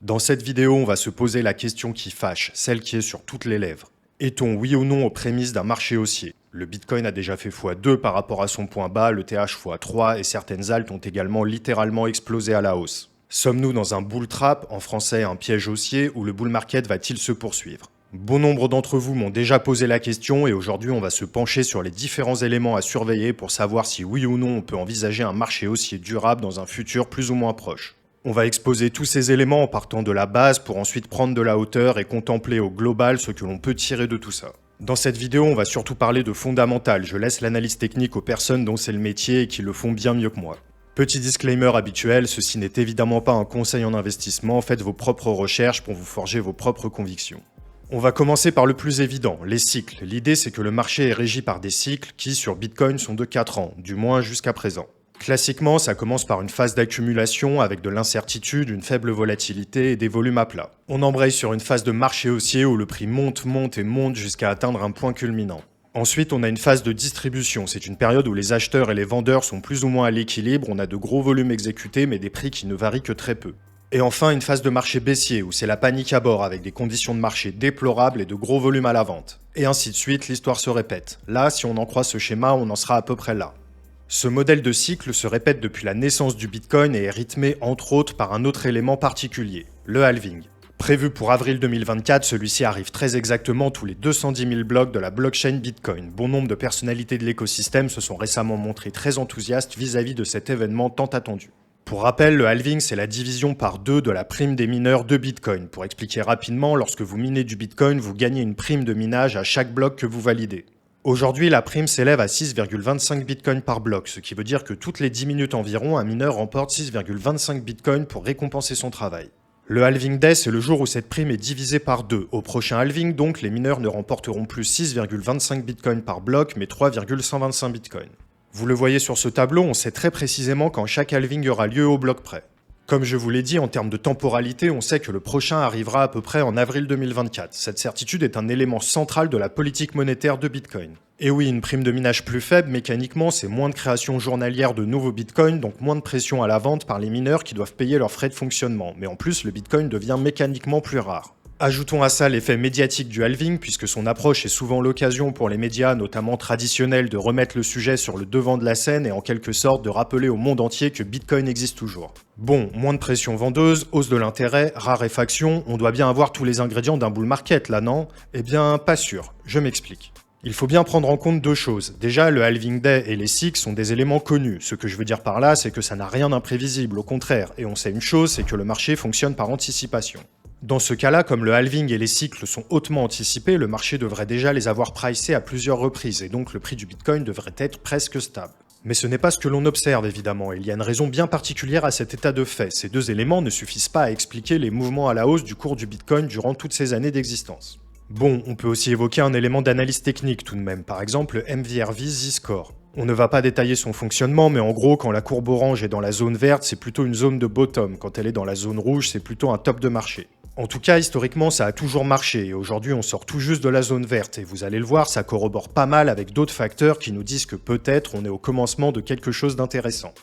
Dans cette vidéo, on va se poser la question qui fâche, celle qui est sur toutes les lèvres. Est-on oui ou non aux prémices d'un marché haussier? Le Bitcoin a déjà fait x2 par rapport à son point bas, le TH x3 et certaines altes ont également littéralement explosé à la hausse. Sommes-nous dans un bull trap, en français un piège haussier, où le bull market va-t-il se poursuivre? Bon nombre d'entre vous m'ont déjà posé la question et aujourd'hui on va se pencher sur les différents éléments à surveiller pour savoir si oui ou non on peut envisager un marché haussier durable dans un futur plus ou moins proche. On va exposer tous ces éléments en partant de la base pour ensuite prendre de la hauteur et contempler au global ce que l'on peut tirer de tout ça. Dans cette vidéo, on va surtout parler de fondamental. Je laisse l'analyse technique aux personnes dont c'est le métier et qui le font bien mieux que moi. Petit disclaimer habituel, ceci n'est évidemment pas un conseil en investissement, faites vos propres recherches pour vous forger vos propres convictions. On va commencer par le plus évident, les cycles. L'idée c'est que le marché est régi par des cycles qui, sur Bitcoin, sont de 4 ans, du moins jusqu'à présent. Classiquement, ça commence par une phase d'accumulation avec de l'incertitude, une faible volatilité et des volumes à plat. On embraye sur une phase de marché haussier où le prix monte jusqu'à atteindre un point culminant. Ensuite, on a une phase de distribution. C'est une période où les acheteurs et les vendeurs sont plus ou moins à l'équilibre, on a de gros volumes exécutés mais des prix qui ne varient que très peu. Et enfin, une phase de marché baissier où c'est la panique à bord avec des conditions de marché déplorables et de gros volumes à la vente. Et ainsi de suite, l'histoire se répète. Là, si on en croit ce schéma, on en sera à peu près là. Ce modèle de cycle se répète depuis la naissance du Bitcoin et est rythmé entre autres par un autre élément particulier, le halving. Prévu pour avril 2024, celui-ci arrive très exactement tous les 210 000 blocs de la blockchain Bitcoin. Bon nombre de personnalités de l'écosystème se sont récemment montrées très enthousiastes vis-à-vis de cet événement tant attendu. Pour rappel, le halving, c'est la division par 2 de la prime des mineurs de Bitcoin. Pour expliquer rapidement, lorsque vous minez du Bitcoin, vous gagnez une prime de minage à chaque bloc que vous validez. Aujourd'hui, la prime s'élève à 6,25 bitcoins par bloc, ce qui veut dire que toutes les 10 minutes environ, un mineur remporte 6,25 bitcoins pour récompenser son travail. Le halving day, c'est le jour où cette prime est divisée par 2. Au prochain halving, donc, les mineurs ne remporteront plus 6,25 bitcoins par bloc, mais 3,125 bitcoins. Vous le voyez sur ce tableau, on sait très précisément quand chaque halving aura lieu au bloc près. Comme je vous l'ai dit, en termes de temporalité, on sait que le prochain arrivera à peu près en avril 2024. Cette certitude est un élément central de la politique monétaire de Bitcoin. Et oui, une prime de minage plus faible, mécaniquement, c'est moins de création journalière de nouveaux Bitcoins, donc moins de pression à la vente par les mineurs qui doivent payer leurs frais de fonctionnement. Mais en plus, le Bitcoin devient mécaniquement plus rare. Ajoutons à ça l'effet médiatique du halving, puisque son approche est souvent l'occasion pour les médias, notamment traditionnels, de remettre le sujet sur le devant de la scène et en quelque sorte de rappeler au monde entier que Bitcoin existe toujours. Bon, moins de pression vendeuse, hausse de l'intérêt, raréfaction, on doit bien avoir tous les ingrédients d'un bull market là, non? Eh bien, pas sûr, je m'explique. Il faut bien prendre en compte deux choses. Déjà, le halving day et les cycles sont des éléments connus. Ce que je veux dire par là, c'est que ça n'a rien d'imprévisible, au contraire. Et on sait une chose, c'est que le marché fonctionne par anticipation. Dans ce cas-là, comme le halving et les cycles sont hautement anticipés, le marché devrait déjà les avoir pricés à plusieurs reprises, et donc le prix du Bitcoin devrait être presque stable. Mais ce n'est pas ce que l'on observe évidemment, et il y a une raison bien particulière à cet état de fait. Ces deux éléments ne suffisent pas à expliquer les mouvements à la hausse du cours du Bitcoin durant toutes ces années d'existence. Bon, on peut aussi évoquer un élément d'analyse technique tout de même, par exemple le MVRV Z-Score. On ne va pas détailler son fonctionnement, mais en gros, quand la courbe orange est dans la zone verte, c'est plutôt une zone de bottom. Quand elle est dans la zone rouge, c'est plutôt un top de marché. En tout cas, historiquement, ça a toujours marché, et aujourd'hui, on sort tout juste de la zone verte, et vous allez le voir, ça corrobore pas mal avec d'autres facteurs qui nous disent que peut-être on est au commencement de quelque chose d'intéressant.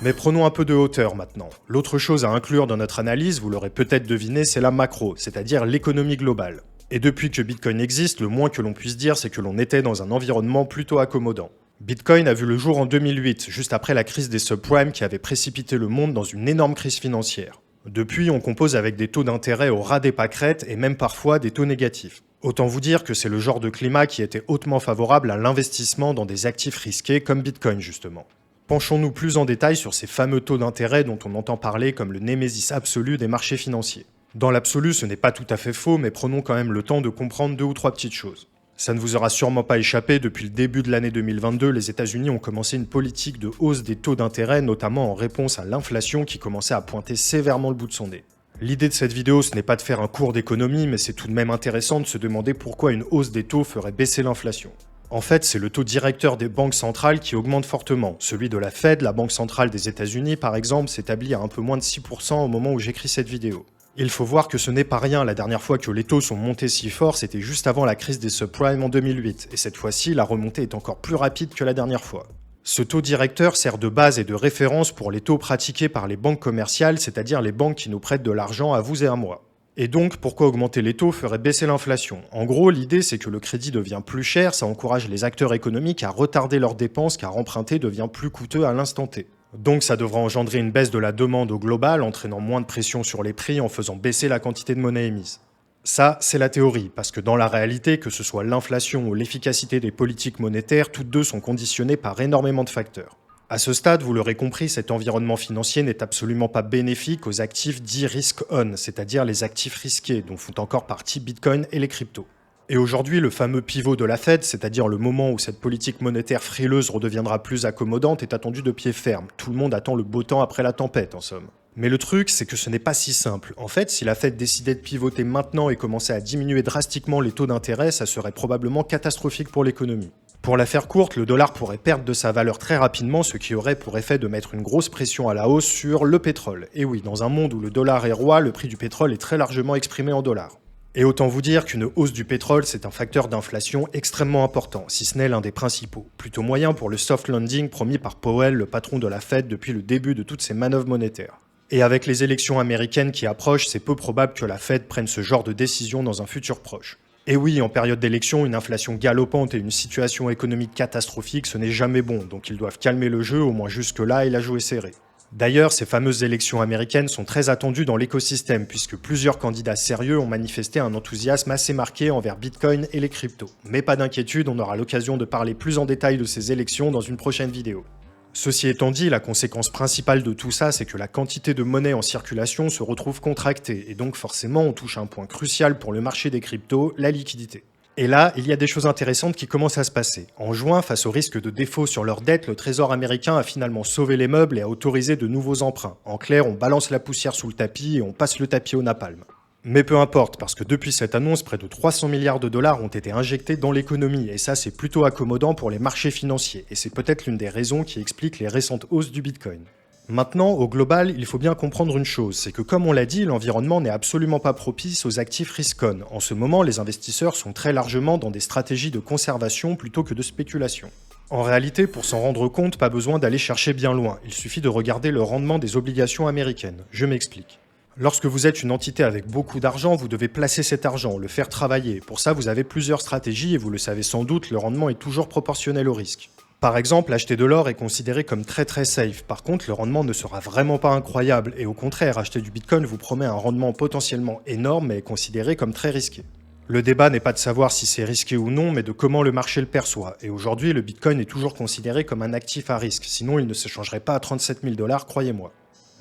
Mais prenons un peu de hauteur maintenant. L'autre chose à inclure dans notre analyse, vous l'aurez peut-être deviné, c'est la macro, c'est-à-dire l'économie globale. Et depuis que Bitcoin existe, le moins que l'on puisse dire, c'est que l'on était dans un environnement plutôt accommodant. Bitcoin a vu le jour en 2008, juste après la crise des subprimes qui avait précipité le monde dans une énorme crise financière. Depuis, on compose avec des taux d'intérêt au ras des pâquerettes et même parfois des taux négatifs. Autant vous dire que c'est le genre de climat qui était hautement favorable à l'investissement dans des actifs risqués comme Bitcoin justement. Penchons-nous plus en détail sur ces fameux taux d'intérêt dont on entend parler comme le némésis absolu des marchés financiers. Dans l'absolu, ce n'est pas tout à fait faux, mais prenons quand même le temps de comprendre 2 ou 3 petites choses. Ça ne vous aura sûrement pas échappé, depuis le début de l'année 2022, les États-Unis ont commencé une politique de hausse des taux d'intérêt, notamment en réponse à l'inflation qui commençait à pointer sévèrement le bout de son nez. L'idée de cette vidéo, ce n'est pas de faire un cours d'économie, mais c'est tout de même intéressant de se demander pourquoi une hausse des taux ferait baisser l'inflation. En fait, c'est le taux directeur des banques centrales qui augmente fortement. Celui de la Fed, la banque centrale des États-Unis par exemple, s'établit à un peu moins de 6% au moment où j'écris cette vidéo. Il faut voir que ce n'est pas rien, la dernière fois que les taux sont montés si fort, c'était juste avant la crise des subprimes en 2008, et cette fois-ci, la remontée est encore plus rapide que la dernière fois. Ce taux directeur sert de base et de référence pour les taux pratiqués par les banques commerciales, c'est-à-dire les banques qui nous prêtent de l'argent à vous et à moi. Et donc, pourquoi augmenter les taux ferait baisser l'inflation? En gros, l'idée c'est que le crédit devient plus cher, ça encourage les acteurs économiques à retarder leurs dépenses car emprunter devient plus coûteux à l'instant T. Donc ça devrait engendrer une baisse de la demande au global, entraînant moins de pression sur les prix en faisant baisser la quantité de monnaie émise. Ça, c'est la théorie, parce que dans la réalité, que ce soit l'inflation ou l'efficacité des politiques monétaires, toutes deux sont conditionnées par énormément de facteurs. À ce stade, vous l'aurez compris, cet environnement financier n'est absolument pas bénéfique aux actifs dits risk-on, c'est-à-dire les actifs risqués, dont font encore partie Bitcoin et les cryptos. Et aujourd'hui, le fameux pivot de la Fed, c'est-à-dire le moment où cette politique monétaire frileuse redeviendra plus accommodante, est attendu de pied ferme. Tout le monde attend le beau temps après la tempête, en somme. Mais le truc, c'est que ce n'est pas si simple. En fait, si la Fed décidait de pivoter maintenant et commençait à diminuer drastiquement les taux d'intérêt, ça serait probablement catastrophique pour l'économie. Pour la faire courte, le dollar pourrait perdre de sa valeur très rapidement, ce qui aurait pour effet de mettre une grosse pression à la hausse sur le pétrole. Et oui, dans un monde où le dollar est roi, le prix du pétrole est très largement exprimé en dollars. Et autant vous dire qu'une hausse du pétrole, c'est un facteur d'inflation extrêmement important, si ce n'est l'un des principaux. Plutôt moyen pour le soft landing promis par Powell, le patron de la Fed, depuis le début de toutes ces manœuvres monétaires. Et avec les élections américaines qui approchent, c'est peu probable que la Fed prenne ce genre de décision dans un futur proche. Et oui, en période d'élection, une inflation galopante et une situation économique catastrophique, ce n'est jamais bon, donc ils doivent calmer le jeu, au moins jusque-là, et la jouer serrée. D'ailleurs, ces fameuses élections américaines sont très attendues dans l'écosystème, puisque plusieurs candidats sérieux ont manifesté un enthousiasme assez marqué envers Bitcoin et les cryptos. Mais pas d'inquiétude, on aura l'occasion de parler plus en détail de ces élections dans une prochaine vidéo. Ceci étant dit, la conséquence principale de tout ça, c'est que la quantité de monnaie en circulation se retrouve contractée, et donc forcément on touche à un point crucial pour le marché des cryptos, la liquidité. Et là, il y a des choses intéressantes qui commencent à se passer. En juin, face au risque de défaut sur leurs dettes, le Trésor américain a finalement sauvé les meubles et a autorisé de nouveaux emprunts. En clair, on balance la poussière sous le tapis et on passe le tapis au napalm. Mais peu importe, parce que depuis cette annonce, près de 300 milliards de dollars ont été injectés dans l'économie, et ça c'est plutôt accommodant pour les marchés financiers, et c'est peut-être l'une des raisons qui explique les récentes hausses du Bitcoin. Maintenant, au global, il faut bien comprendre une chose, c'est que comme on l'a dit, l'environnement n'est absolument pas propice aux actifs risk-on. En ce moment, les investisseurs sont très largement dans des stratégies de conservation plutôt que de spéculation. En réalité, pour s'en rendre compte, pas besoin d'aller chercher bien loin, il suffit de regarder le rendement des obligations américaines. Je m'explique. Lorsque vous êtes une entité avec beaucoup d'argent, vous devez placer cet argent, le faire travailler. Pour ça, vous avez plusieurs stratégies et vous le savez sans doute, le rendement est toujours proportionnel au risque. Par exemple, acheter de l'or est considéré comme très safe. Par contre, le rendement ne sera vraiment pas incroyable et au contraire, acheter du Bitcoin vous promet un rendement potentiellement énorme mais est considéré comme très risqué. Le débat n'est pas de savoir si c'est risqué ou non, mais de comment le marché le perçoit. Et aujourd'hui, le Bitcoin est toujours considéré comme un actif à risque, sinon il ne s'échangerait pas à 37 000 $, croyez-moi.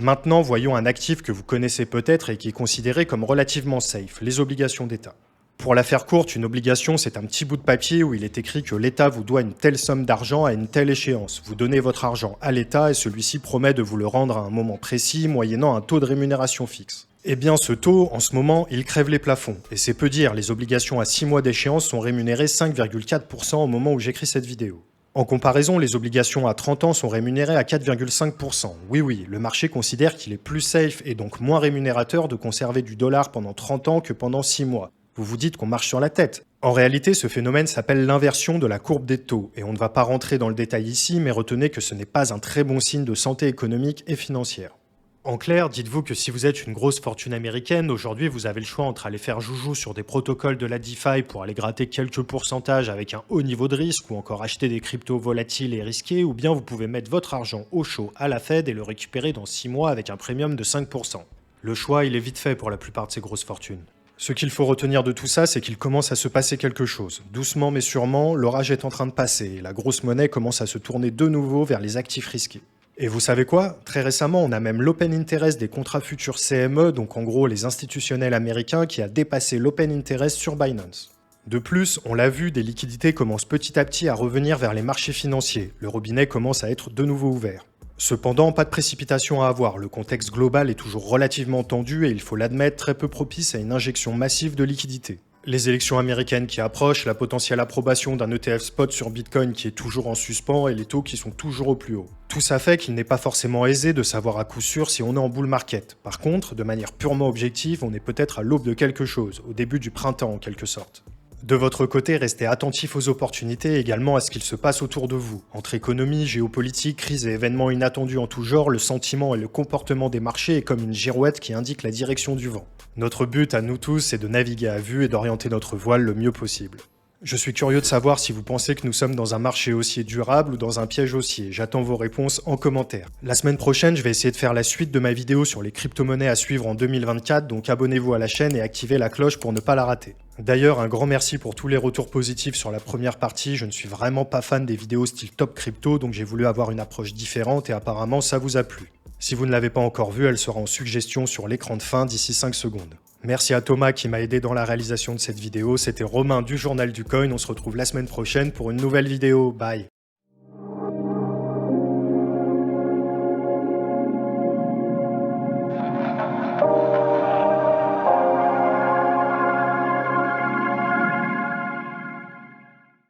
Maintenant, voyons un actif que vous connaissez peut-être et qui est considéré comme relativement safe, les obligations d'État. Pour la faire courte, une obligation, c'est un petit bout de papier où il est écrit que l'État vous doit une telle somme d'argent à une telle échéance. Vous donnez votre argent à l'État et celui-ci promet de vous le rendre à un moment précis, moyennant un taux de rémunération fixe. Eh bien, ce taux, en ce moment, il crève les plafonds. Et c'est peu dire, les obligations à 6 mois d'échéance sont rémunérées 5,4% au moment où j'écris cette vidéo. En comparaison, les obligations à 30 ans sont rémunérées à 4,5%. Oui, le marché considère qu'il est plus safe et donc moins rémunérateur de conserver du dollar pendant 30 ans que pendant 6 mois. Vous vous dites qu'on marche sur la tête. En réalité, ce phénomène s'appelle l'inversion de la courbe des taux, et on ne va pas rentrer dans le détail ici, mais retenez que ce n'est pas un très bon signe de santé économique et financière. En clair, dites-vous que si vous êtes une grosse fortune américaine, aujourd'hui vous avez le choix entre aller faire joujou sur des protocoles de la DeFi pour aller gratter quelques pourcentages avec un haut niveau de risque ou encore acheter des cryptos volatiles et risqués, ou bien vous pouvez mettre votre argent au chaud à la Fed et le récupérer dans 6 mois avec un premium de 5%. Le choix, il est vite fait pour la plupart de ces grosses fortunes. Ce qu'il faut retenir de tout ça, c'est qu'il commence à se passer quelque chose. Doucement mais sûrement, l'orage est en train de passer et la grosse monnaie commence à se tourner de nouveau vers les actifs risqués. Et vous savez quoi? Très récemment, on a même l'open interest des contrats futurs CME, donc en gros les institutionnels américains, qui a dépassé l'open interest sur Binance. De plus, on l'a vu, des liquidités commencent petit à petit à revenir vers les marchés financiers. Le robinet commence à être de nouveau ouvert. Cependant, pas de précipitation à avoir, le contexte global est toujours relativement tendu et il faut l'admettre très peu propice à une injection massive de liquidités. Les élections américaines qui approchent, la potentielle approbation d'un ETF spot sur Bitcoin qui est toujours en suspens et les taux qui sont toujours au plus haut. Tout ça fait qu'il n'est pas forcément aisé de savoir à coup sûr si on est en bull market. Par contre, de manière purement objective, on est peut-être à l'aube de quelque chose, au début du printemps en quelque sorte. De votre côté, restez attentifs aux opportunités et également à ce qu'il se passe autour de vous. Entre économie, géopolitique, crise et événements inattendus en tout genre, le sentiment et le comportement des marchés est comme une girouette qui indique la direction du vent. Notre but à nous tous, c'est de naviguer à vue et d'orienter notre voile le mieux possible. Je suis curieux de savoir si vous pensez que nous sommes dans un marché haussier durable ou dans un piège haussier. J'attends vos réponses en commentaire. La semaine prochaine, je vais essayer de faire la suite de ma vidéo sur les crypto-monnaies à suivre en 2024, donc abonnez-vous à la chaîne et activez la cloche pour ne pas la rater. D'ailleurs, un grand merci pour tous les retours positifs sur la première partie. Je ne suis vraiment pas fan des vidéos style top crypto, donc j'ai voulu avoir une approche différente et apparemment ça vous a plu. Si vous ne l'avez pas encore vue, elle sera en suggestion sur l'écran de fin d'ici 5 secondes. Merci à Thomas qui m'a aidé dans la réalisation de cette vidéo. C'était Romain du Journal du Coin. On se retrouve la semaine prochaine pour une nouvelle vidéo. Bye!